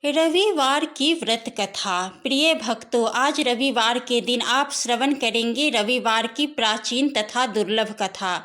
रविवार की व्रत कथा। प्रिय भक्तों, आज रविवार के दिन आप श्रवण करेंगे रविवार की प्राचीन तथा दुर्लभ कथा।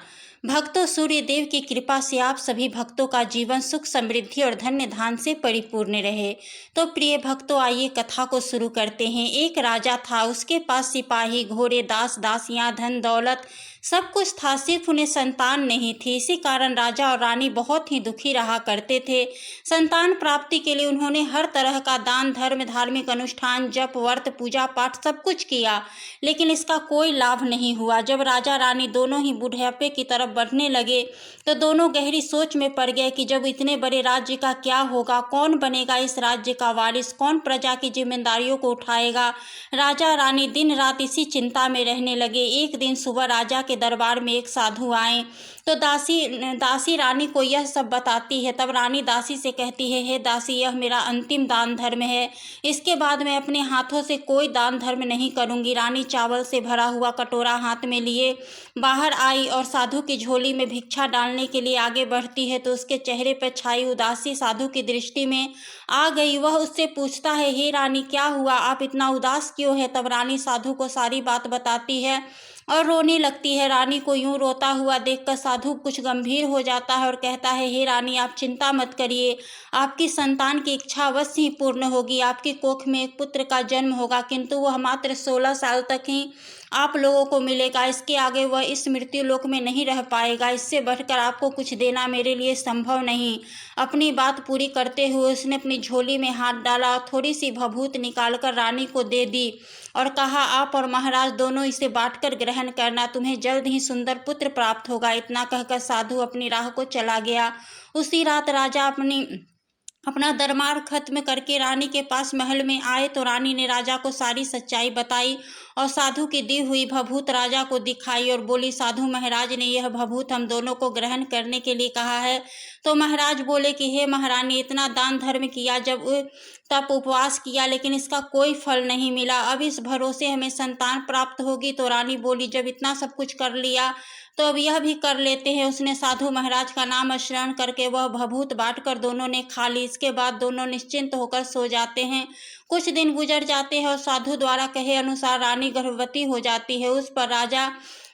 भक्तों, सूर्य देव की कृपा से आप सभी भक्तों का जीवन सुख समृद्धि और धन्य धान से परिपूर्ण रहे। तो प्रिय भक्तों, आइए कथा को शुरू करते हैं। एक राजा था, उसके पास सिपाही, घोड़े, दास दासियां, धन दौलत सब कुछ था, सिर्फ उन्हें संतान नहीं थी। इसी कारण राजा और रानी बहुत ही दुखी रहा करते थे। संतान प्राप्ति के लिए उन्होंने हर तरह का दान धर्म, धार्मिक अनुष्ठान, जप व्रत, पूजा पाठ सब कुछ किया, लेकिन इसका कोई लाभ नहीं हुआ। जब राजा रानी दोनों ही बुढ़ापे की तरफ बढ़ने लगे तो दोनों गहरी सोच में पड़ गए कि जब इतने बड़े राज्य का क्या होगा, कौन बनेगा इस राज्य का वारिस, कौन प्रजा की जिम्मेदारियों को उठाएगा। राजा रानी दिन रात इसी चिंता में रहने लगे। एक दिन सुबह राजा के दरबार में एक साधु आए तो दासी रानी को यह सब बताती है। तब रानी दासी से कहती है, हे दासी, यह मेरा अंतिम दान धर्म है, इसके बाद मैं अपने हाथों से कोई दान धर्म नहीं करूंगी। रानी चावल से भरा हुआ कटोरा हाथ में लिए बाहर आई और साधु की झोली में भिक्षा डालने के लिए आगे बढ़ती है तो उसके चेहरे पर छाई उदासी साधु की दृष्टि में आ गई। वह उससे पूछता है, हे रानी, क्या हुआ, आप इतना उदास क्यों है। तब रानी साधु को सारी बात बताती है और रोने लगती है। रानी को यूं रोता हुआ देखकर साधु कुछ गंभीर हो जाता है और कहता है, हे रानी, आप चिंता मत करिए, आपकी संतान की इच्छा अवश्य ही पूर्ण होगी। आपकी कोख में एक पुत्र का जन्म होगा, किंतु वह मात्र 16 साल तक ही आप लोगों को मिलेगा। इसके आगे वह इस मृत्यु लोक में नहीं रह पाएगा। इससे बढ़कर आपको कुछ देना मेरे लिए संभव नहीं। अपनी बात पूरी करते हुए उसने अपनी झोली में हाथ डाला और थोड़ी सी भभूत निकालकर रानी को दे दी और कहा, आप और महाराज दोनों इसे बांटकर ग्रहण करना, तुम्हें जल्द ही सुंदर पुत्र प्राप्त होगा। इतना कहकर साधु अपनी राह को चला गया। उसी रात राजा अपना दरबार खत्म करके रानी के पास महल में आए तो रानी ने राजा को सारी सच्चाई बताई और साधु की दी हुई भभूत राजा को दिखाई और बोली, साधु महाराज ने यह भभूत हम दोनों को ग्रहण करने के लिए कहा है। तो महाराज बोले कि हे महारानी, इतना दान धर्म किया, जब तप उपवास किया, लेकिन इसका कोई फल नहीं मिला। अब इस भरोसे हमें संतान प्राप्त होगी। तो रानी बोली, जब इतना सब कुछ कर लिया तो अब यह भी कर लेते हैं। उसने साधु महाराज का नाम स्मरण करके वह भभूत बांटकर दोनों ने खा ली। इसके बाद दोनों निश्चिंत होकर सो जाते हैं। कुछ दिन गुजर जाते हैं और साधु द्वारा कहे अनुसार रानी गर्भवती हो जाती है। उस पर राजा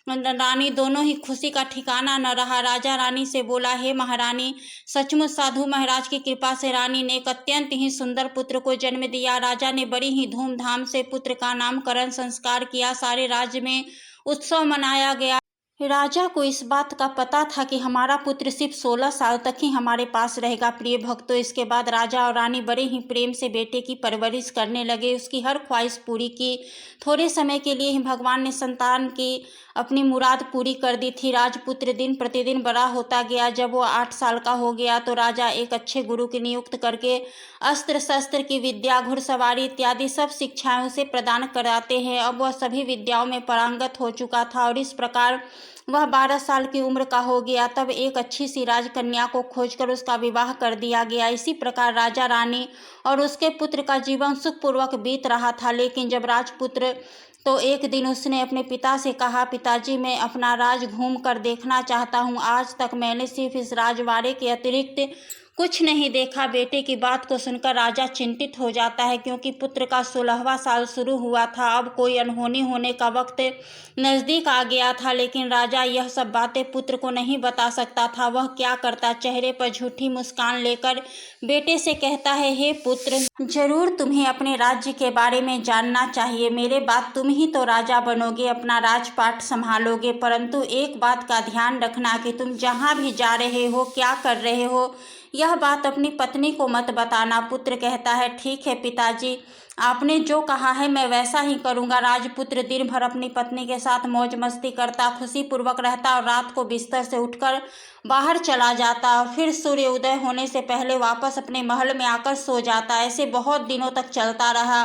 रानी दोनों ही खुशी का ठिकाना न रहा। राजा रानी से बोला, हे महारानी, सचमुच साधु महाराज की कृपा से रानी ने एक अत्यंत ही सुंदर पुत्र को जन्म दिया। राजा ने बड़ी ही धूमधाम से पुत्र का नामकरण संस्कार किया। सारे राज्य में उत्सव मनाया गया। राजा को इस बात का पता था कि हमारा पुत्र सिर्फ 16 साल तक ही हमारे पास रहेगा। प्रिय भक्तों, इसके बाद राजा और रानी बड़े ही प्रेम से बेटे की परवरिश करने लगे। उसकी हर ख्वाहिश पूरी की। थोड़े समय के लिए ही भगवान ने संतान की अपनी मुराद पूरी कर दी थी। राजपुत्र दिन प्रतिदिन बड़ा होता गया। जब वो 8 साल का हो गया तो राजा एक अच्छे गुरु की नियुक्त करके अस्त्र शस्त्र की विद्या, घुड़सवारी इत्यादि सब शिक्षाएं उसे प्रदान कराते हैं। अब वह सभी विद्याओं में पारंगत हो चुका था और इस प्रकार वह 12 साल की उम्र का हो गया। तब एक अच्छी सी राजकन्या को खोजकर उसका विवाह कर दिया गया। इसी प्रकार राजा रानी और उसके पुत्र का जीवन सुखपूर्वक बीत रहा था। लेकिन जब राजपुत्र तो एक दिन उसने अपने पिता से कहा, पिताजी, मैं अपना राज घूम कर देखना चाहता हूँ। आज तक मैंने सिर्फ इस राजवाड़े के अतिरिक्त कुछ नहीं देखा। बेटे की बात को सुनकर राजा चिंतित हो जाता है, क्योंकि पुत्र का 16वां साल शुरू हुआ था। अब कोई अनहोनी होने का वक्त नजदीक आ गया था। लेकिन राजा यह सब बातें पुत्र को नहीं बता सकता था। वह क्या करता, चेहरे पर झूठी मुस्कान लेकर बेटे से कहता है, हे पुत्र, जरूर तुम्हें अपने राज्य के बारे में जानना चाहिए। मेरे बाद तुम ही तो राजा बनोगे, अपना राजपाट संभालोगे, परंतु एक बात का ध्यान रखना कि तुम जहाँ भी जा रहे हो, क्या कर रहे हो, यह बात अपनी पत्नी को मत बताना। पुत्र कहता है, ठीक है पिताजी, आपने जो कहा है मैं वैसा ही करूंगा। राजपुत्र दिन भर अपनी पत्नी के साथ मौज मस्ती करता, खुशी पूर्वक रहता और रात को बिस्तर से उठकर बाहर चला जाता और फिर सूर्य उदय होने से पहले वापस अपने महल में आकर सो जाता। ऐसे बहुत दिनों तक चलता रहा।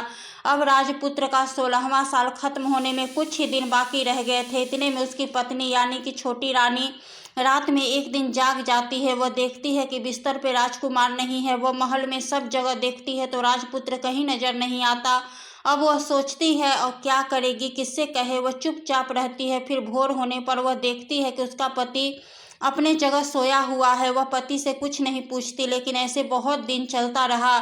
अब राजपुत्र का 16वां साल खत्म होने में कुछ ही दिन बाकी रह गए थे। इतने में उसकी पत्नी यानी कि छोटी रानी रात में एक दिन जाग जाती है। वह देखती है कि बिस्तर पे राजकुमार नहीं है। वह महल में सब जगह देखती है तो राजपुत्र कहीं नजर नहीं आता। अब वह सोचती है और क्या करेगी, किससे कहे। वह चुपचाप रहती है। फिर भोर होने पर वह देखती है कि उसका पति अपने जगह सोया हुआ है। वह पति से कुछ नहीं पूछती, लेकिन ऐसे बहुत दिन चलता रहा।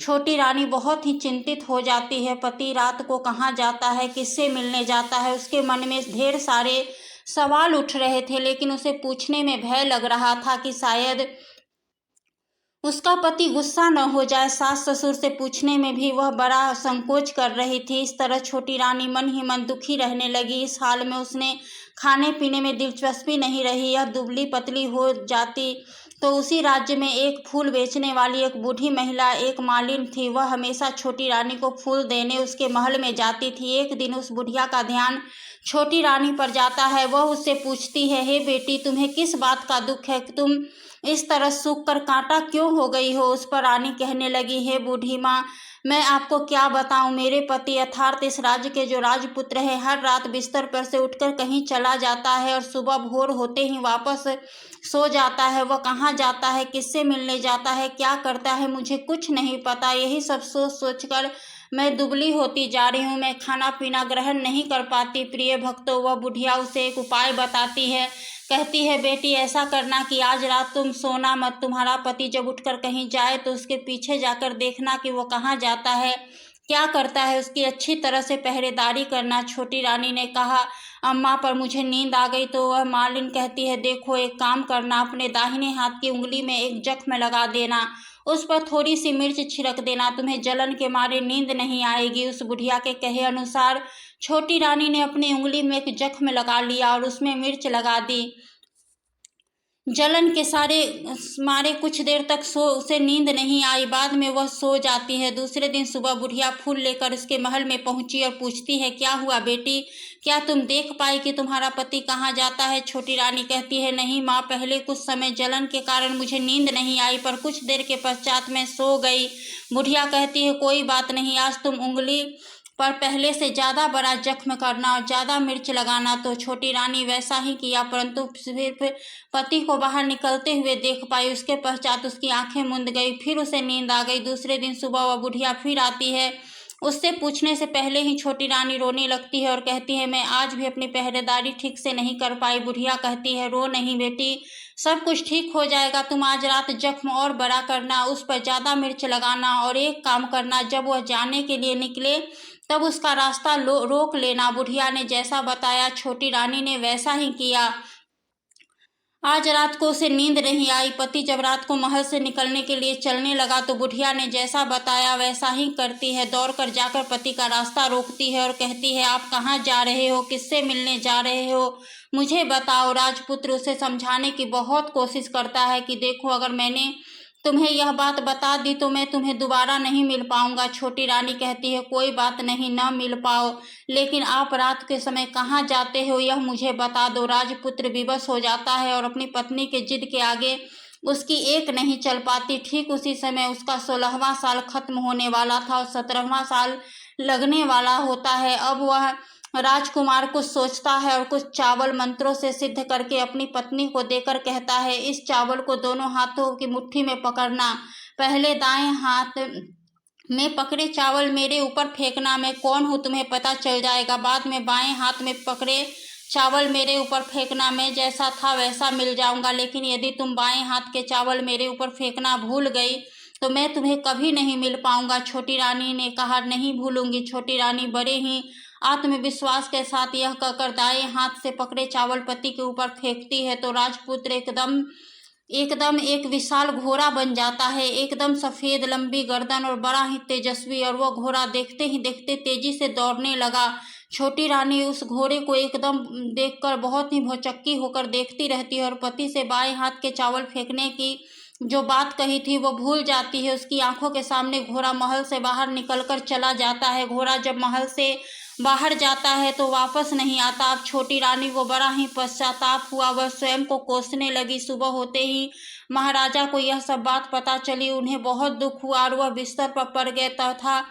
छोटी रानी बहुत ही चिंतित हो जाती है। पति रात को कहाँ जाता है, किससे मिलने जाता है, उसके मन में ढेर सारे सवाल उठ रहे थे, लेकिन उसे पूछने में भय लग रहा था कि शायद उसका पति गुस्सा न हो जाए। सास ससुर से पूछने में भी वह बड़ा संकोच कर रही थी। इस तरह छोटी रानी मन ही मन दुखी रहने लगी। इस हाल में उसने खाने पीने में दिलचस्पी नहीं रही। यह दुबली पतली हो जाती तो उसी राज्य में एक फूल बेचने वाली एक बूढ़ी महिला, एक मालिन थी। वह हमेशा छोटी रानी को फूल देने उसके महल में जाती थी। एक दिन उस बुढ़िया का ध्यान छोटी रानी पर जाता है। वह उससे पूछती है, हे बेटी, तुम्हें किस बात का दुख है? तुम इस तरह सूख कर कांटा क्यों हो गई हो? उस पर रानी कहने लगी, हे बूढ़ी माँ, मैं आपको क्या बताऊं। मेरे पति अर्थात इस राज्य के जो राजपुत्र है, हर रात बिस्तर पर से उठकर कहीं चला जाता है और सुबह भोर होते ही वापस सो जाता है। वह कहाँ जाता है, किससे मिलने जाता है, क्या करता है, मुझे कुछ नहीं पता। यही सब सोच सोचकर मैं दुबली होती जा रही हूँ। मैं खाना पीना ग्रहण नहीं कर पाती। प्रिय भक्तों, वह बुढ़िया उसे एक उपाय बताती है। कहती है, बेटी, ऐसा करना कि आज रात तुम सोना मत। तुम्हारा पति जब उठकर कहीं जाए तो उसके पीछे जाकर देखना कि वो कहाँ जाता है, क्या करता है। उसकी अच्छी तरह से पहरेदारी करना। छोटी रानी ने कहा, अम्मा, पर मुझे नींद आ गई। तो वह मालिन कहती है, देखो, एक काम करना, अपने दाहिने हाथ की उंगली में एक जख्म लगा देना, उस पर थोड़ी सी मिर्च छिड़क देना, तुम्हें जलन के मारे नींद नहीं आएगी। उस बुढ़िया के कहे अनुसार छोटी रानी ने अपनी उंगली में एक जख्म लगा लिया और उसमें मिर्च लगा दी। जलन के सारे मारे कुछ देर तक उसे नींद नहीं आई। बाद में वह सो जाती है। दूसरे दिन सुबह बुढ़िया फूल लेकर उसके महल में पहुंची और पूछती है, क्या हुआ बेटी, क्या तुम देख पाई कि तुम्हारा पति कहाँ जाता है? छोटी रानी कहती है, नहीं माँ, पहले कुछ समय जलन के कारण मुझे नींद नहीं आई, पर कुछ देर के पश्चात मैं सो गई। बुढ़िया कहती है, कोई बात नहीं, आज तुम उंगली पर पहले से ज़्यादा बड़ा जख्म करना और ज़्यादा मिर्च लगाना। तो छोटी रानी वैसा ही किया, परंतु सिर्फ पति को बाहर निकलते हुए देख पाई। उसके पश्चात उसकी आंखें मूंद गई। फिर उसे नींद आ गई। दूसरे दिन सुबह वह बुढ़िया फिर आती है। उससे पूछने से पहले ही छोटी रानी रोने लगती है और कहती है, मैं आज भी अपनी पहरेदारी ठीक से नहीं कर पाई। बुढ़िया कहती है, रो नहीं बेटी, सब कुछ ठीक हो जाएगा। तुम आज रात जख्म और बड़ा करना, उस पर ज़्यादा मिर्च लगाना, और एक काम करना, जब वह जाने के लिए निकले तब उसका रास्ता रोक लेना। बुढ़िया ने जैसा बताया छोटी रानी ने वैसा ही किया। आज रात को उसे नींद नहीं आई। पति जब रात को महल से निकलने के लिए चलने लगा तो बुढ़िया ने जैसा बताया वैसा ही करती है। दौड़कर जाकर पति का रास्ता रोकती है और कहती है, आप कहाँ जा रहे हो, किससे मिलने जा रहे हो, मुझे बताओ। राजपुत्र उसे समझाने की बहुत कोशिश करता है कि देखो, अगर मैंने तुम्हें यह बात बता दी तो मैं तुम्हें दोबारा नहीं मिल पाऊंगा। छोटी रानी कहती है, कोई बात नहीं, न मिल पाओ, लेकिन आप रात के समय कहाँ जाते हो यह मुझे बता दो। राजपुत्र विवश हो जाता है और अपनी पत्नी के जिद के आगे उसकी एक नहीं चल पाती। ठीक उसी समय उसका 16वां साल खत्म होने वाला था और 17वां साल लगने वाला होता है। अब वह राजकुमार कुछ सोचता है और कुछ चावल मंत्रों से सिद्ध करके अपनी पत्नी को देकर कहता है, इस चावल को दोनों हाथों की मुट्ठी में पकड़ना, पहले दाएं हाथ में पकड़े चावल मेरे ऊपर फेंकना, मैं कौन हूँ तुम्हें पता चल जाएगा। बाद में बाएं हाथ में पकड़े चावल मेरे ऊपर फेंकना, मैं जैसा था वैसा मिल जाऊंगा। लेकिन यदि तुम बाएं हाथ के चावल मेरे ऊपर फेंकना भूल गई तो मैं तुम्हें कभी नहीं मिल पाऊंगा। छोटी रानी ने कहा, नहीं भूलूंगी। छोटी रानी बड़े ही आत्मविश्वास के साथ यह कहकर दाएं हाथ से पकड़े चावल पति के ऊपर फेंकती है तो राजपुत्र एकदम एक विशाल घोड़ा बन जाता है। एकदम सफेद, लंबी गर्दन और बड़ा ही तेजस्वी, और वह घोड़ा देखते ही देखते तेजी से दौड़ने लगा। छोटी रानी उस घोड़े को एकदम देखकर बहुत ही भौचक्की होकर देखती रहती है और पति से बाएं हाथ के चावल फेंकने की जो बात कही थी वो भूल जाती है। उसकी आंखों के सामने घोड़ा महल से बाहर निकलकर चला जाता है। घोड़ा जब महल से बाहर जाता है तो वापस नहीं आता। अब छोटी रानी को बड़ा ही पश्चाताप हुआ। वह स्वयं को कोसने लगी। सुबह होते ही महाराजा को यह सब बात पता चली। उन्हें बहुत दुख हुआ और वह बिस्तर पर पड़ गए तथा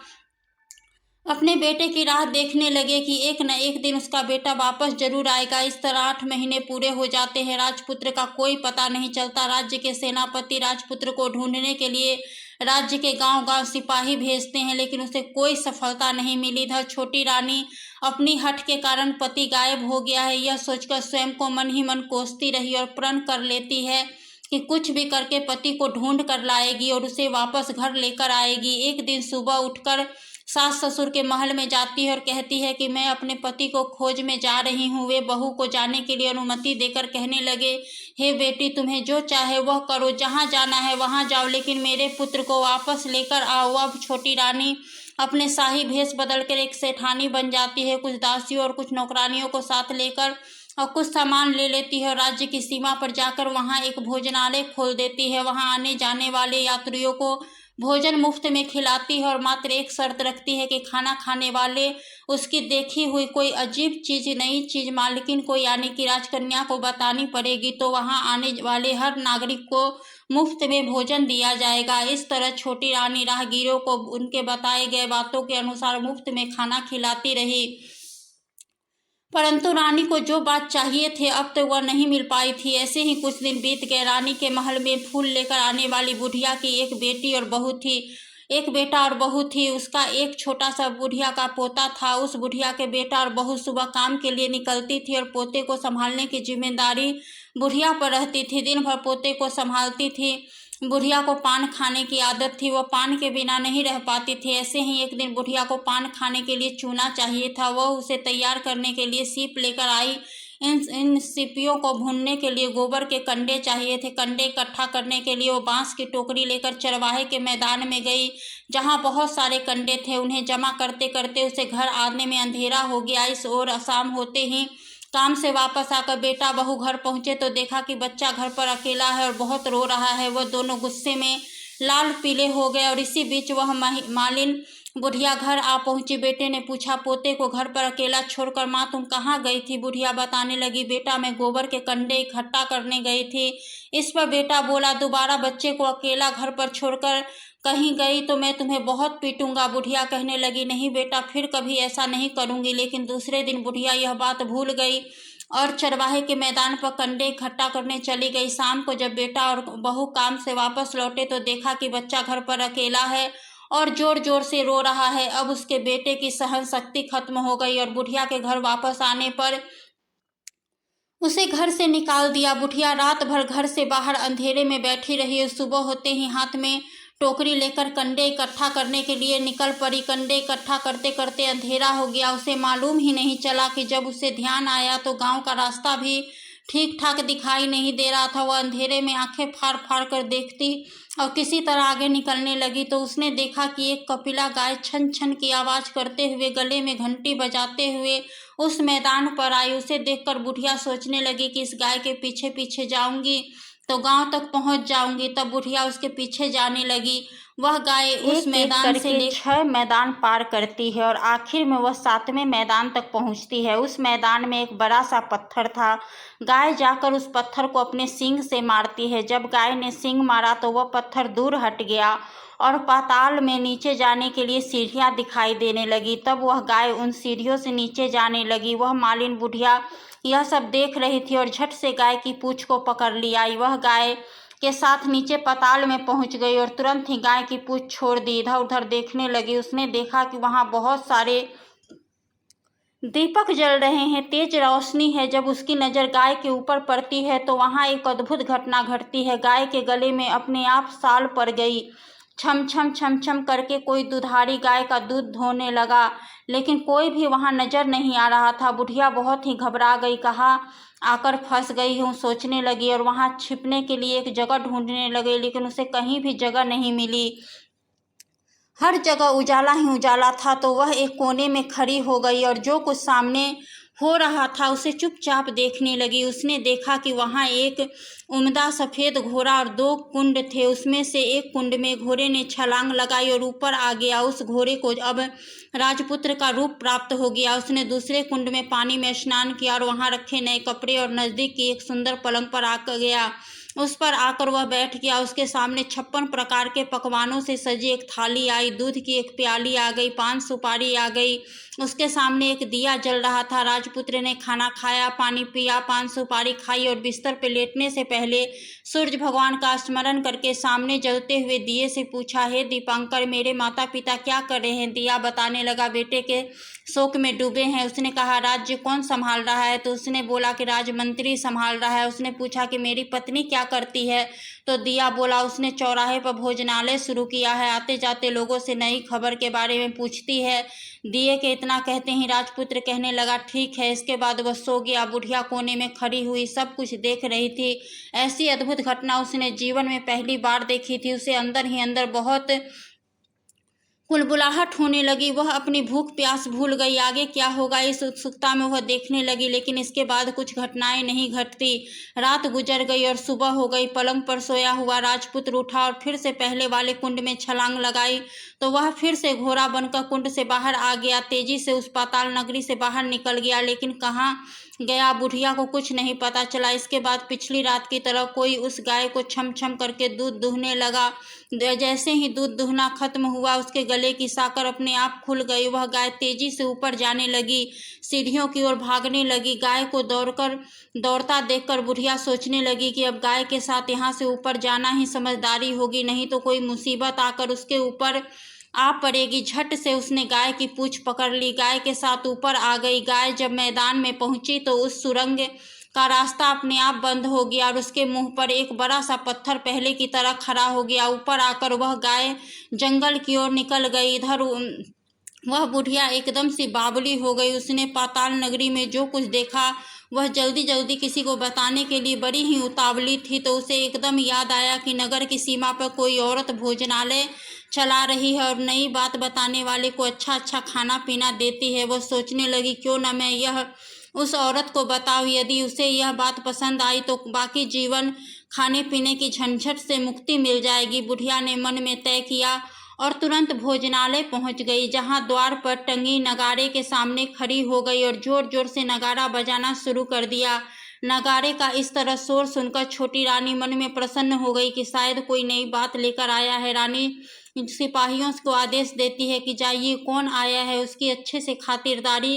अपने बेटे की राह देखने लगे कि एक न एक दिन उसका बेटा वापस जरूर आएगा। इस तरह 8 महीने पूरे हो जाते हैं। राजपुत्र का कोई पता नहीं चलता। राज्य के सेनापति राजपुत्र को ढूंढने के लिए राज्य के गांव-गांव सिपाही भेजते हैं, लेकिन उसे कोई सफलता नहीं मिली। इधर छोटी रानी अपनी हठ के कारण पति गायब हो गया है यह सोचकर स्वयं को मन ही मन कोसती रही और प्रण कर लेती है कि कुछ भी करके पति को ढूंढ कर लाएगी और उसे वापस घर लेकर आएगी। एक दिन सुबह उठकर सास ससुर के महल में जाती है और कहती है कि मैं अपने पति को खोज में जा रही हूँ। वे बहू को जाने के लिए अनुमति देकर कहने लगे, हे बेटी, तुम्हें जो चाहे वह करो, जहाँ जाना है वहाँ जाओ, लेकिन मेरे पुत्र को वापस लेकर आओ। अब छोटी रानी अपने शाही भेष बदलकर एक सेठानी बन जाती है। कुछ दासियों और कुछ नौकरानियों को साथ लेकर और कुछ सामान ले लेती है और राज्य की सीमा पर जाकर वहाँ एक भोजनालय खोल देती है। वहाँ आने जाने वाले यात्रियों को भोजन मुफ्त में खिलाती है और मात्र एक शर्त रखती है कि खाना खाने वाले उसकी देखी हुई कोई अजीब चीज, नई चीज मालकिन को यानी कि राजकन्या को बतानी पड़ेगी, तो वहां आने वाले हर नागरिक को मुफ्त में भोजन दिया जाएगा। इस तरह छोटी रानी राहगीरों को उनके बताए गए बातों के अनुसार मुफ्त में खाना खिलाती रही, परंतु रानी को जो बात चाहिए थे अब तो वह नहीं मिल पाई थी। ऐसे ही कुछ दिन बीत गए। रानी के महल में फूल लेकर आने वाली बुढ़िया की एक बेटी और बहू थी, एक बेटा और बहू थी। उसका एक छोटा सा बुढ़िया का पोता था। उस बुढ़िया के बेटा और बहू सुबह काम के लिए निकलती थी और पोते को संभालने की जिम्मेदारी बुढ़िया पर रहती थी। दिन भर पोते को संभालती थी। बुढ़िया को पान खाने की आदत थी, वह पान के बिना नहीं रह पाती थी। ऐसे ही एक दिन बुढ़िया को पान खाने के लिए चूना चाहिए था। वह उसे तैयार करने के लिए सीप लेकर आई। इन सीपियों को भूनने के लिए गोबर के कंडे चाहिए थे। कंडे इकट्ठा करने के लिए वो बांस की टोकरी लेकर चरवाहे के मैदान में गई, जहां बहुत सारे कंडे थे। उन्हें जमा करते करते उसे घर आने में अंधेरा हो गया। इस ओर शाम होते ही काम से वापस आकर बेटा बहू घर पहुंचे तो देखा कि बच्चा घर पर अकेला है और बहुत रो रहा है। वह दोनों गुस्से में लाल पीले हो गए और इसी बीच वह मालिन बुढ़िया घर आ पहुंची। बेटे ने पूछा, पोते को घर पर अकेला छोड़कर माँ तुम कहाँ गई थी? बुढ़िया बताने लगी, बेटा मैं गोबर के कंडे इकट्ठा करने गई थी। इस पर बेटा बोला, दोबारा बच्चे को अकेला घर पर छोड़कर कहीं गई तो मैं तुम्हें बहुत पीटूंगा। बुढ़िया कहने लगी, नहीं बेटा, फिर कभी ऐसा नहीं करूंगी। लेकिन दूसरे दिन बुढ़िया यह बात भूल गई और चरवाहे के मैदान पर कंडे इकट्ठा करने चली गई। शाम को जब बेटा और बहू काम से वापस लौटे तो देखा कि बच्चा घर पर अकेला है और जोर जोर से रो रहा है। अब उसके बेटे की सहन शक्ति खत्म हो गई और बुढ़िया के घर वापस आने पर उसे घर से निकाल दिया। बुढ़िया रात भर घर से बाहर अंधेरे में बैठी रही। सुबह होते ही हाथ में टोकरी लेकर कंडे इकट्ठा करने के लिए निकल पड़ी। कंडे इकट्ठा करते करते अंधेरा हो गया। उसे मालूम ही नहीं चला कि जब उसे ध्यान आया तो गांव का रास्ता भी ठीक ठाक दिखाई नहीं दे रहा था। वह अंधेरे में आंखें फाड़ फाड़ कर देखती और किसी तरह आगे निकलने लगी तो उसने देखा कि एक कपिला गाय छन छन की आवाज करते हुए, गले में घंटी बजाते हुए उस मैदान पर आई। उसे देखकर बुढ़िया सोचने लगी कि इस गाय के पीछे पीछे जाऊंगी तो गांव तक पहुंच जाऊंगी। तब बुढ़िया उसके पीछे जाने लगी। वह गाय उस मैदान से 6 मैदान पार करती है और आखिर में वह 7वें मैदान तक पहुंचती है। उस मैदान में एक बड़ा सा पत्थर था। गाय जाकर उस पत्थर को अपने सींग से मारती है। जब गाय ने सींग मारा तो वह पत्थर दूर हट गया और पाताल में नीचे जाने के लिए सीढ़ियां दिखाई देने लगी। तब वह गाय उन सीढ़ियों से नीचे जाने लगी। वह मालिन बुढ़िया यह सब देख रही थी और झट से गाय की पूंछ को पकड़ लिया। वह गाय के साथ नीचे पाताल में पहुंच गई और तुरंत ही गाय की पूंछ छोड़ दी। इधर उधर देखने लगी। उसने देखा कि वहां बहुत सारे दीपक जल रहे हैं, तेज रोशनी है। जब उसकी नज़र गाय के ऊपर पड़ती है तो वहां एक अद्भुत घटना घटती है। गाय के गले में अपने आप साल पड़ गई। छम छम छम छम करके कोई दुधारी गाय का दूध धोने लगा, लेकिन कोई भी वहां नजर नहीं आ रहा था। बुढ़िया बहुत ही घबरा गई। कहाँ आकर फंस गई हूँ सोचने लगी और वहां छिपने के लिए एक जगह ढूंढने लगी, लेकिन उसे कहीं भी जगह नहीं मिली। हर जगह उजाला ही उजाला था। तो वह एक कोने में खड़ी हो गई और जो कुछ सामने हो रहा था उसे चुपचाप देखने लगी। उसने देखा कि वहां एक उम्दा सफ़ेद घोड़ा और 2 कुंड थे। उसमें से एक कुंड में घोड़े ने छलांग लगाई और ऊपर आ गया। उस घोड़े को अब राजपुत्र का रूप प्राप्त हो गया। उसने दूसरे कुंड में पानी में स्नान किया और वहां रखे नए कपड़े और नज़दीक की एक सुंदर पलंग पर आकर गया। उस पर आकर वह बैठ गया। उसके सामने 56 प्रकार के पकवानों से सजी एक थाली आई। दूध की एक प्याली आ गई, पान सुपारी आ गई। उसके सामने एक दिया जल रहा था। राजपुत्र ने खाना खाया, पानी पिया, पान सुपारी खाई और बिस्तर पर लेटने से पहले सूर्य भगवान का स्मरण करके सामने जलते हुए दिए से पूछा, हे दीपांकर, मेरे माता पिता क्या कर रहे हैं? दिया बताने लगा, बेटे के शोक में डूबे हैं। उसने कहा, राज्य कौन संभाल रहा है? तो उसने बोला कि राजमंत्री संभाल रहा है। उसने पूछा कि मेरी पत्नी क्या क्या करती है? तो दिया बोला, उसने चौराहे पर भोजनालय शुरू किया है, आते जाते लोगों से नई खबर के बारे में पूछती है। दिए के इतना कहते ही राजपुत्र कहने लगा, ठीक है। इसके बाद वह सो गया। बुढ़िया कोने में खड़ी हुई सब कुछ देख रही थी। ऐसी अद्भुत घटना उसने जीवन में पहली बार देखी थी। उसे अंदर ही अंदर बहुत कुलबुलाहट होने लगी। वह अपनी भूख प्यास भूल गई। आगे क्या होगा इस उत्सुकता में वह देखने लगी, लेकिन इसके बाद कुछ घटनाएं नहीं घटती। रात गुजर गई और सुबह हो गई। पलंग पर सोया हुआ राजपुत्र उठा और फिर से पहले वाले कुंड में छलांग लगाई तो वह फिर से घोड़ा बनकर कुंड से बाहर आ गया। तेजी से उस पाताल नगरी से बाहर निकल गया, लेकिन कहाँ गया बुढ़िया को कुछ नहीं पता चला। इसके बाद पिछली रात की तरह कोई उस गाय को छम छम करके दूध दूहने लगा। जैसे ही दूध दूहना खत्म हुआ, उसके गले की साकर अपने आप खुल गई। वह गाय तेजी से ऊपर जाने लगी, सीढ़ियों की ओर भागने लगी। गाय को दौड़ता देखकर बुढ़िया सोचने लगी कि अब गाय के साथ यहाँ से ऊपर जाना ही समझदारी होगी, नहीं तो कोई मुसीबत आकर उसके ऊपर आ पड़ेगी। झट से उसने गाय की पूंछ पकड़ ली, गाय के साथ ऊपर आ गई। गाय जब मैदान में पहुंची तो उस सुरंग का रास्ता अपने आप बंद हो गया और उसके मुंह पर एक बड़ा सा पत्थर पहले की तरह खड़ा हो गया। ऊपर आकर वह गाय जंगल की ओर निकल गई। इधर वह बुढ़िया एकदम सी बावली हो गई। उसने पाताल नगरी में जो कुछ देखा वह जल्दी जल्दी किसी को बताने के लिए बड़ी ही उतावली थी। तो उसे एकदम याद आया कि नगर की सीमा पर कोई औरत भोजनालय चला रही है और नई बात बताने वाले को अच्छा अच्छा खाना पीना देती है। वह सोचने लगी, क्यों न मैं यह उस औरत को बताऊं। यदि उसे यह बात पसंद आई तो बाकी जीवन खाने पीने की झंझट से मुक्ति मिल जाएगी। बुढ़िया ने मन में तय किया और तुरंत भोजनालय पहुंच गई, जहां द्वार पर टंगी नगाड़े के सामने खड़ी हो गई और जोर जोर से नगाड़ा बजाना शुरू कर दिया। नगाड़े का इस तरह शोर सुनकर छोटी रानी मन में प्रसन्न हो गई कि शायद कोई नई बात लेकर आया है। रानी सिपाहियों को आदेश देती है कि जाइए, कौन आया है उसकी अच्छे से खातिरदारी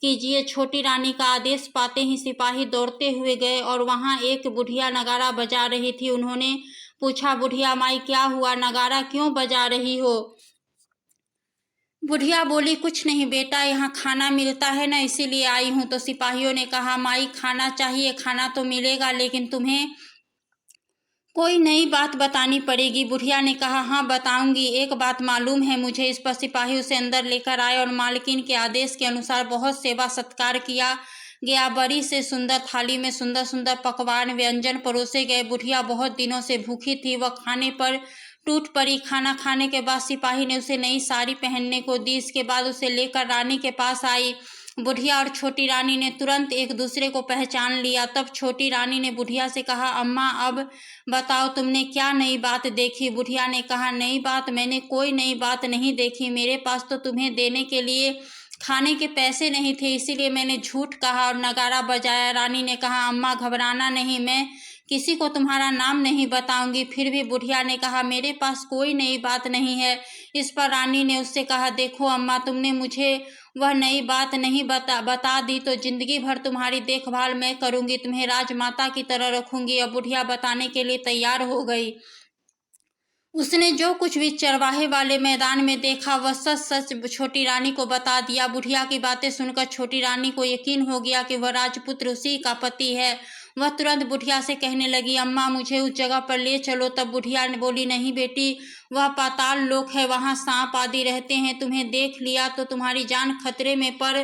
कीजिए। छोटी रानी का आदेश पाते ही सिपाही दौड़ते हुए गए और वहां एक बुढ़िया नगाड़ा बजा रही थी। उन्होंने पूछा, बुढ़िया माई क्या हुआ, नगाड़ा क्यों बजा रही हो? बुढ़िया बोली, कुछ नहीं बेटा, यहाँ खाना मिलता है ना, इसीलिए आई हूँ। तो सिपाहियों ने कहा, माई खाना चाहिए, खाना तो मिलेगा, लेकिन तुम्हें कोई नई बात बतानी पड़ेगी। बुढ़िया ने कहा, हाँ बताऊंगी। एक बात मालूम है मुझे। इस पर सिपाही उसे अंदर लेकर आए और मालकिन के आदेश के अनुसार बहुत सेवा सत्कार किया गया। बड़ी से सुंदर थाली में सुंदर सुंदर पकवान व्यंजन परोसे गए। बुढ़िया बहुत दिनों से भूखी थी, वह खाने पर टूट पड़ी। खाना खाने के बाद सिपाही ने उसे नई साड़ी पहनने को दी। इसके बाद उसे लेकर रानी के पास आई। बुढ़िया और छोटी रानी ने तुरंत एक दूसरे को पहचान लिया। तब छोटी रानी ने बुढ़िया से कहा, अम्मा अब बताओ तुमने क्या नई बात देखी? बुढ़िया ने कहा, नई बात? मैंने कोई नई बात नहीं देखी। मेरे पास तो तुम्हें देने के लिए खाने के पैसे नहीं थे, इसीलिए मैंने झूठ कहा और नगाड़ा बजाया। रानी ने कहा, अम्मा घबराना नहीं, मैं किसी को तुम्हारा नाम नहीं बताऊंगी। फिर भी बुढ़िया ने कहा, मेरे पास कोई नई बात नहीं है। इस पर रानी ने उससे कहा, देखो अम्मा, तुमने मुझे वह नई बात नहीं बता दी तो जिंदगी भर तुम्हारी देखभाल मैं करूंगी, तुम्हें राजमाता की तरह रखूंगी। अब बुढ़िया बताने के लिए तैयार हो गई। उसने जो कुछ भी चरवाहे वाले मैदान में देखा वह सच सच छोटी रानी को बता दिया। बुढ़िया की बातें सुनकर छोटी रानी को यकीन हो गया कि वह राजपुत्र उसी का पति है। वह तुरंत बुढ़िया से कहने लगी, अम्मा मुझे उस जगह पर ले चलो। तब बुढ़िया ने बोली, नहीं बेटी, वह पाताल लोक है, वहाँ सांप आदि रहते हैं, तुम्हें देख लिया तो तुम्हारी जान खतरे में पड़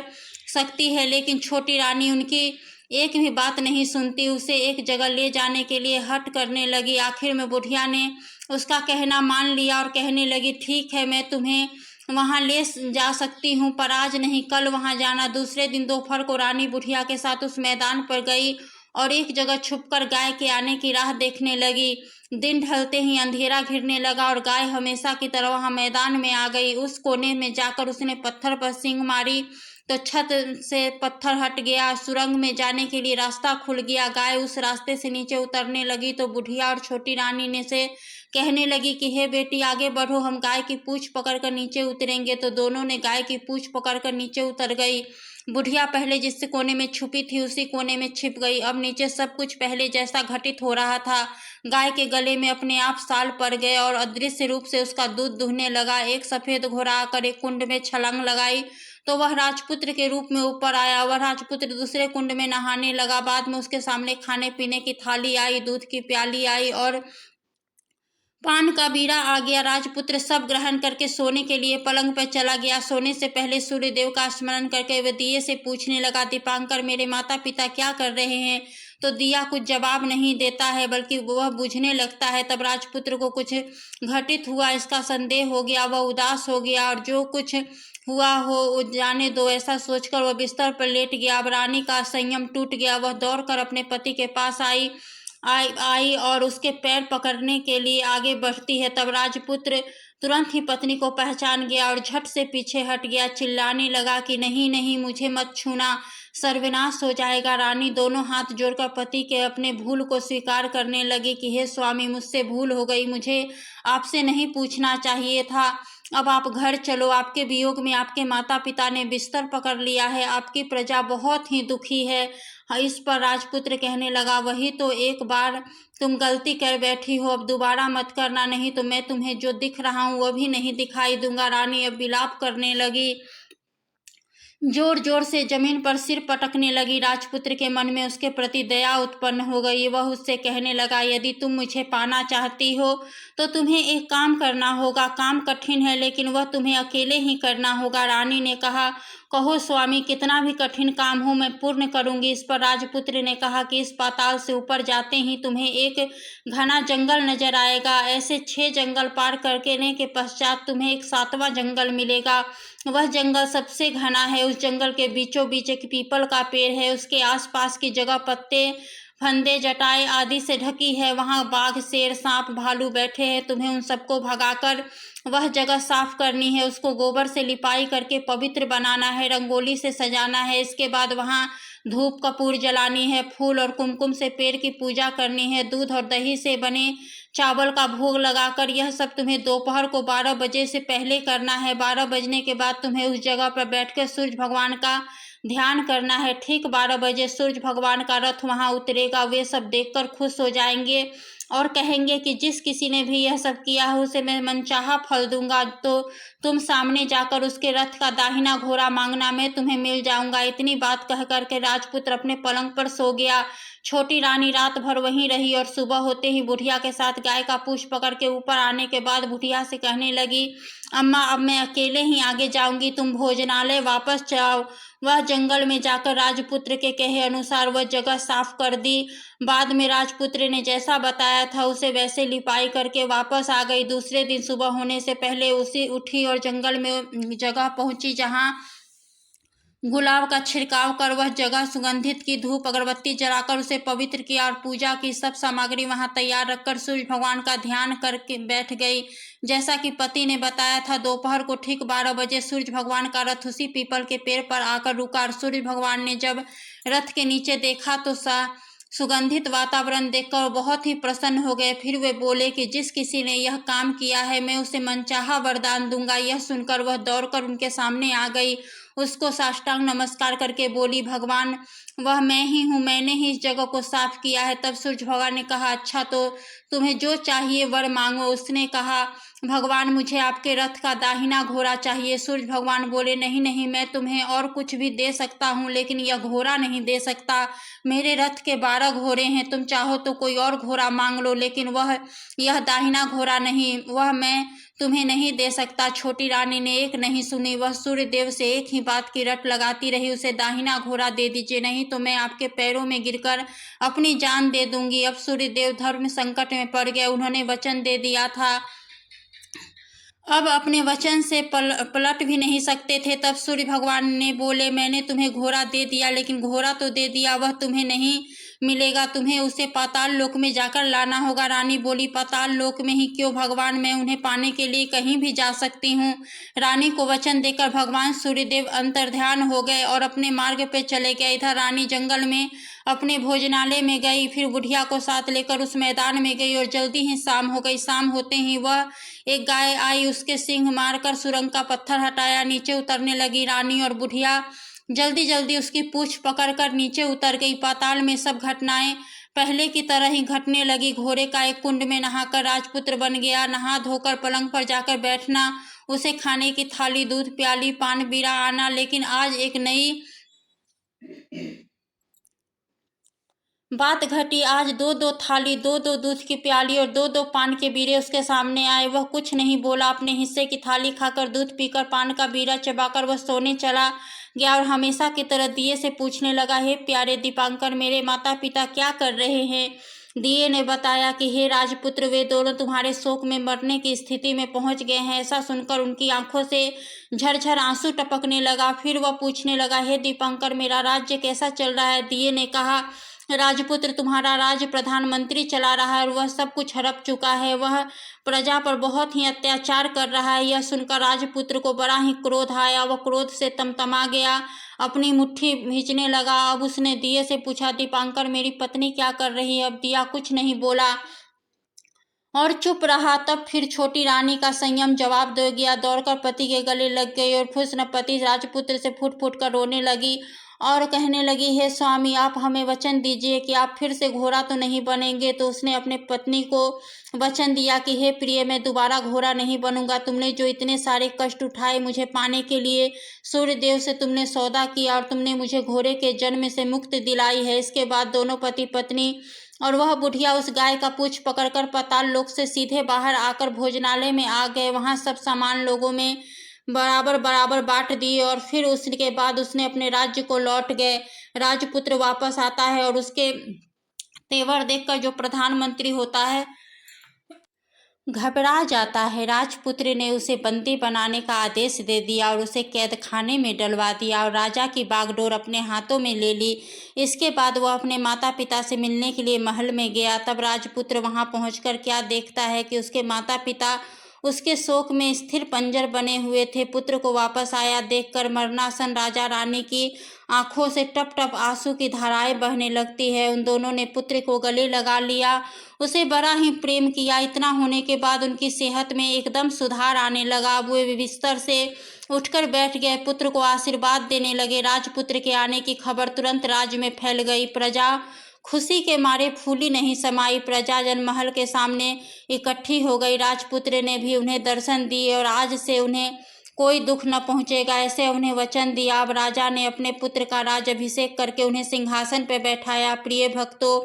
सकती है। लेकिन छोटी रानी उनकी एक भी बात नहीं सुनती, उसे एक जगह ले जाने के लिए हट करने लगी। आखिर में बुढ़िया ने उसका कहना मान लिया और कहने लगी, ठीक है, मैं तुम्हें वहां ले जा सकती हूँ, पर आज नहीं, कल वहां जाना। दूसरे दिन दोपहर को रानी बुढ़िया के साथ उस मैदान पर गई और एक जगह छुपकर गाय के आने की राह देखने लगी। दिन ढलते ही अंधेरा घिरने लगा और गाय हमेशा की तरह वहां मैदान में आ गई। उस कोने में जाकर उसने पत्थर पर सींग मारी तो छत से पत्थर हट गया, सुरंग में जाने के लिए रास्ता खुल गया। गाय उस रास्ते से नीचे उतरने लगी तो बुढ़िया और छोटी रानी ने से कहने लगी कि हे बेटी, आगे बढ़ो, हम गाय की पूंछ पकड़कर नीचे उतरेंगे। तो दोनों ने गाय की पूंछ पकड़कर नीचे उतर गई। बुढ़िया पहले जिस कोने में छुपी थी उसी कोने में छिप गई। अब नीचे सब कुछ पहले जैसा घटित हो रहा था। गाय के गले में अपने आप साल पड़ गए और अदृश्य रूप से उसका दूध दुहने लगा। एक सफेद घोड़ा आकर एक कुंड में छलांग लगाई तो वह राजपुत्र के रूप में ऊपर आया। वह राजपुत्र दूसरे कुंड में नहाने लगा। बाद में उसके सामने खाने पीने की थाली आई, दूध की प्याली आई और पान का बीड़ा आ गया। राजपुत्र सब ग्रहण करके सोने के लिए पलंग पर चला गया। सोने से पहले सूर्यदेव का स्मरण करके वह दिए से पूछने लगा, दीपांकर, मेरे माता पिता क्या कर रहे हैं? तो दिया कुछ जवाब नहीं देता है, बल्कि वह बुझने लगता है। तब राजपुत्र को कुछ घटित हुआ, इसका संदेह हो गया। वह उदास हो गया और जो कुछ हुआ हो जाने दो, ऐसा सोचकर वह बिस्तर पर लेट गया। अब रानी का संयम टूट गया। वह दौड़कर अपने पति के पास आई और उसके पैर पकड़ने के लिए आगे बढ़ती है। तब राजपुत्र तुरंत ही पत्नी को पहचान गया और झट से पीछे हट गया। चिल्लाने लगा कि नहीं नहीं, मुझे मत छूना, सर्वनाश हो जाएगा। रानी दोनों हाथ जोड़कर पति के अपने भूल को स्वीकार करने लगी कि हे स्वामी, मुझसे भूल हो गई, मुझे आपसे नहीं पूछना चाहिए था। अब आप घर चलो। आपके वियोग में आपके माता पिता ने बिस्तर पकड़ लिया है। आपकी प्रजा बहुत ही दुखी है। इस पर राजपुत्र कहने लगा, वही तो, एक बार तुम गलती कर बैठी हो, अब दोबारा मत करना, नहीं तो मैं तुम्हें जो दिख रहा हूँ वो भी नहीं दिखाई दूंगा। रानी अब विलाप करने लगी, जोर जोर से जमीन पर सिर पटकने लगी। राजपुत्र के मन में उसके प्रति दया उत्पन्न हो गई। वह उससे कहने लगा, यदि तुम मुझे पाना चाहती हो तो तुम्हें एक काम करना होगा। काम कठिन है, लेकिन वह तुम्हें अकेले ही करना होगा। रानी ने कहा, कहो स्वामी, कितना भी कठिन काम हो मैं पूर्ण करूंगी। इस पर राजपुत्र ने कहा कि इस पाताल से ऊपर जाते ही तुम्हें एक घना जंगल नजर आएगा। ऐसे 6 जंगल पार करने के पश्चात तुम्हें एक 7वां जंगल मिलेगा। वह जंगल सबसे घना है। उस जंगल के बीचों बीच एक पीपल का पेड़ है। उसके आसपास की जगह पत्ते, फंदे, जटाएं आदि से ढकी है। वहां बाघ, शेर, सांप, भालू बैठे हैं। तुम्हें उन सबको भगाकर वह जगह साफ करनी है। उसको गोबर से लिपाई करके पवित्र बनाना है, रंगोली से सजाना है। इसके बाद वहां धूप कपूर जलानी है, फूल और कुमकुम से पेड़ की पूजा करनी है। दूध और दही से बने चावल का भोग लगाकर यह सब तुम्हें दोपहर को 12 बजे से पहले करना है। 12 बजने के बाद तुम्हें उस जगह पर बैठकर सूर्य भगवान का ध्यान करना है। ठीक 12 बजे सूर्य भगवान का रथ वहां उतरेगा। वे सब देखकर खुश हो जाएंगे और कहेंगे कि जिस किसी ने भी यह सब किया है उसे मैं मनचाहा फल दूंगा। तो तुम सामने जाकर उसके रथ का दाहिना घोड़ा मांगना, मैं तुम्हें मिल जाऊंगा। इतनी बात कह करके राजपुत्र अपने पलंग पर सो गया। छोटी रानी रात भर वहीं रही और सुबह होते ही बुढ़िया के साथ गाय का पूंछ पकड़ के ऊपर आने के बाद बुढ़िया से कहने लगी, अम्मा, अब मैं अकेले ही आगे जाऊंगी, तुम भोजनालय वापस जाओ। वह जंगल में जाकर राजपुत्र के कहे अनुसार वह जगह साफ कर दी। बाद में राजपुत्र ने जैसा बताया था उसे वैसे लिपाई करके वापस आ गई। दूसरे दिन सुबह होने से पहले उसी उठी और जंगल में जगह पहुंची जहां गुलाब का छिड़काव कर वह जगह सुगंधित की, धूप अगरबत्ती जलाकर उसे पवित्र किया और पूजा की सब सामग्री वहां तैयार रखकर सूर्य भगवान का ध्यान करके बैठ गई। जैसा कि पति ने बताया था, दोपहर को ठीक 12 बजे सूर्य भगवान का रथ उसी पीपल के पेड़ पर आकर रुका और सूर्य भगवान ने जब रथ के नीचे देखा तो सुगंधित वातावरण देखकर बहुत ही प्रसन्न हो गए। फिर वे बोले कि जिस किसी ने यह काम किया है मैं उसे मनचाहा वरदान दूंगा। यह सुनकर वह दौड़कर उनके सामने आ गई, उसको साष्टांग नमस्कार करके बोली, भगवान, वह मैं ही हूँ, मैंने ही इस जगह को साफ किया है। तब सूर्य भगवान ने कहा, अच्छा, तो तुम्हें जो चाहिए वर मांगो। उसने कहा, भगवान, मुझे आपके रथ का दाहिना घोड़ा चाहिए। सूर्य भगवान बोले, नहीं नहीं, मैं तुम्हें और कुछ भी दे सकता हूँ, लेकिन यह घोड़ा नहीं दे सकता। मेरे रथ के 12 घोड़े हैं, तुम चाहो तो कोई और घोड़ा मांग लो, लेकिन यह दाहिना घोड़ा नहीं, वह मैं तुम्हें नहीं दे सकता। छोटी रानी ने एक नहीं सुनी। वह सूर्यदेव से एक ही बात की रट लगाती रही, उसे दाहिना घोड़ा दे दीजिए, नहीं तो मैं आपके पैरों में गिरकर अपनी जान दे दूंगी। अब सूर्यदेव धर्म संकट में पड़ गए। उन्होंने वचन दे दिया था, अब अपने वचन से पलट भी नहीं सकते थे। तब सूर्य भगवान ने बोले, मैंने तुम्हें घोड़ा दे दिया, लेकिन घोड़ा तो दे दिया, वह तुम्हें नहीं मिलेगा, तुम्हें उसे पाताल लोक में जाकर लाना होगा। रानी बोली, पाताल लोक में ही क्यों भगवान, मैं उन्हें पाने के लिए कहीं भी जा सकती हूँ। रानी को वचन देकर भगवान सूर्यदेव अंतर्ध्यान हो गए और अपने मार्ग पे चले गए। इधर रानी जंगल में अपने भोजनालय में गई, फिर बुढ़िया को साथ लेकर उस मैदान में गई और जल्दी ही शाम हो गई। शाम होते ही वह एक गाय आई, उसके सींग मारकर सुरंग का पत्थर हटाया, नीचे उतरने लगी। रानी और बुढ़िया जल्दी जल्दी उसकी पूंछ पकड़कर नीचे उतर गई। पाताल में सब घटनाएं पहले की तरह ही घटने लगी। घोड़े का एक कुंड में नहाकर राजपुत्र बन गया। नहा धोकर पलंग पर जाकर बैठना उसे खाने की थाली, दूध प्याली, पान बीड़ा आना, लेकिन आज एक नई बात घटी। आज दो दो थाली, दो दो दूध की प्याली और दो दो पान के बीड़े उसके सामने आए। वह कुछ नहीं बोला। अपने हिस्से की थाली खाकर, दूध पीकर, पान का बीड़ा चबाकर वह सोने चला गया और हमेशा की तरह दिए से पूछने लगा, हे प्यारे दीपांकर, मेरे माता पिता क्या कर रहे हैं? दिए ने बताया कि हे राजपुत्र, वे दोनों तुम्हारे शोक में मरने की स्थिति में पहुंच गए हैं। ऐसा सुनकर उनकी आंखों से झरझर आंसू टपकने लगा। फिर वह पूछने लगा, हे दीपांकर, मेरा राज्य कैसा चल रहा है? दिए ने कहा, राजपुत्र, तुम्हारा राज्य प्रधानमंत्री चला रहा है और वह सब कुछ हड़प चुका है। वह प्रजा पर बहुत ही अत्याचार कर रहा है। यह सुनकर राजपुत्र को बड़ा ही क्रोध आया। वह क्रोध से तमतमा गया, अपनी मुट्ठी भींचने लगा। अब उसने दिए से पूछा, दीपांकर, मेरी पत्नी क्या कर रही है? अब दिया कुछ नहीं बोला और चुप रहा। तब फिर छोटी रानी का संयम जवाब दे गया, दौड़कर पति के गले लग गई और खुश नपति राजपुत्र से फूट फूट कर रोने लगी और कहने लगी, हे स्वामी, आप हमें वचन दीजिए कि आप फिर से घोड़ा तो नहीं बनेंगे। तो उसने अपने पत्नी को वचन दिया कि हे प्रिय, मैं दोबारा घोड़ा नहीं बनूंगा। तुमने जो इतने सारे कष्ट उठाए मुझे पाने के लिए, सूर्य देव से तुमने सौदा किया और तुमने मुझे घोड़े के जन्म से मुक्ति दिलाई है। इसके बाद दोनों पति पत्नी और वह बुढ़िया उस गाय का पूंछ पकड़कर पाताल लोक से सीधे बाहर आकर भोजनालय में आ गए। वहां सब सामान लोगों में बराबर बराबर बांट दिए और फिर उसके बाद उसने अपने राज्य को लौट गए। राजपुत्र वापस आता है और उसके तेवर देखकर जो प्रधानमंत्री होता है घबरा जाता है। राजपुत्र ने उसे बंदी बनाने का आदेश दे दिया और उसे कैद खाने में डलवा दिया और राजा की बागडोर अपने हाथों में ले ली। इसके बाद वह अपने माता पिता से मिलने के लिए महल में गया। तब राजपुत्र वहां पहुंचकर क्या देखता है कि उसके माता पिता उसके शोक में स्थिर पंजर बने हुए थे। पुत्र को वापस आया देखकर मरणासन राजा रानी की आंखों से टप टप आंसू की धाराएं बहने लगती है। उन दोनों ने पुत्र को गले लगा लिया, उसे बड़ा ही प्रेम किया। इतना होने के बाद उनकी सेहत में एकदम सुधार आने लगा। वे बिस्तर से उठकर बैठ गए, पुत्र को आशीर्वाद देने लगे। राजपुत्र के आने की खबर तुरंत राज्य में फैल गई। प्रजा खुशी के मारे फूली नहीं समाई। प्रजाजन महल के सामने इकट्ठी हो गई। राजपुत्र ने भी उन्हें दर्शन दिए और आज से उन्हें कोई दुख न पहुंचेगा, ऐसे उन्हें वचन दिया। अब राजा ने अपने पुत्र का राज अभिषेक करके उन्हें सिंहासन पर बैठाया। प्रिय भक्तों,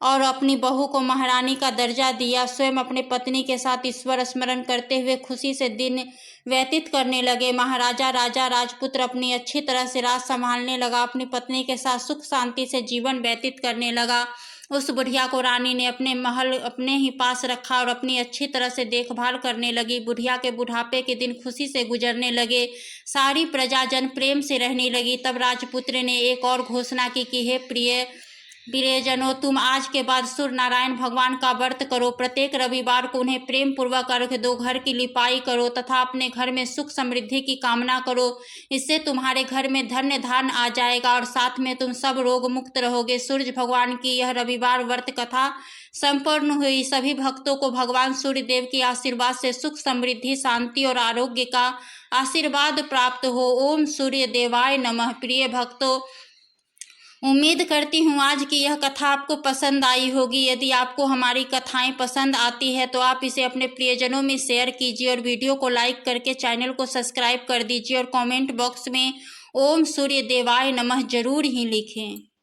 और अपनी बहू को महारानी का दर्जा दिया। स्वयं अपने पत्नी के साथ ईश्वर स्मरण करते हुए खुशी से दिन व्यतीत करने लगे। महाराजा राजा राजपुत्र अपनी अच्छी तरह से राज संभालने लगा, अपनी पत्नी के साथ सुख शांति से जीवन व्यतीत करने लगा। उस बुढ़िया को रानी ने अपने महल अपने ही पास रखा और अपनी अच्छी तरह से देखभाल करने लगी। बुढ़िया के बुढ़ापे के दिन खुशी से गुजरने लगे। सारी प्रजाजन प्रेम से रहने लगी। तब राजपुत्र ने एक और घोषणा की कि हे प्रियजनों, तुम आज के बाद सूर्य नारायण भगवान का व्रत करो। प्रत्येक रविवार को उन्हें प्रेम पूर्वक अर्घ दो, घर की लिपाई करो तथा अपने घर में सुख समृद्धि की कामना करो। इससे तुम्हारे घर में धन्य धान आ जाएगा और साथ में तुम सब रोग मुक्त रहोगे। सूर्य भगवान की यह रविवार व्रत कथा संपन्न हुई। सभी भक्तों को भगवान सूर्य देव के आशीर्वाद से सुख समृद्धि, शांति और आरोग्य का आशीर्वाद प्राप्त हो। ओम सूर्य देवाय नमः। प्रिय भक्तों, उम्मीद करती हूँ आज की यह कथा आपको पसंद आई होगी। यदि आपको हमारी कथाएं पसंद आती है तो आप इसे अपने प्रियजनों में शेयर कीजिए और वीडियो को लाइक करके चैनल को सब्सक्राइब कर दीजिए और कमेंट बॉक्स में ओम सूर्य देवाय नमः जरूर ही लिखें।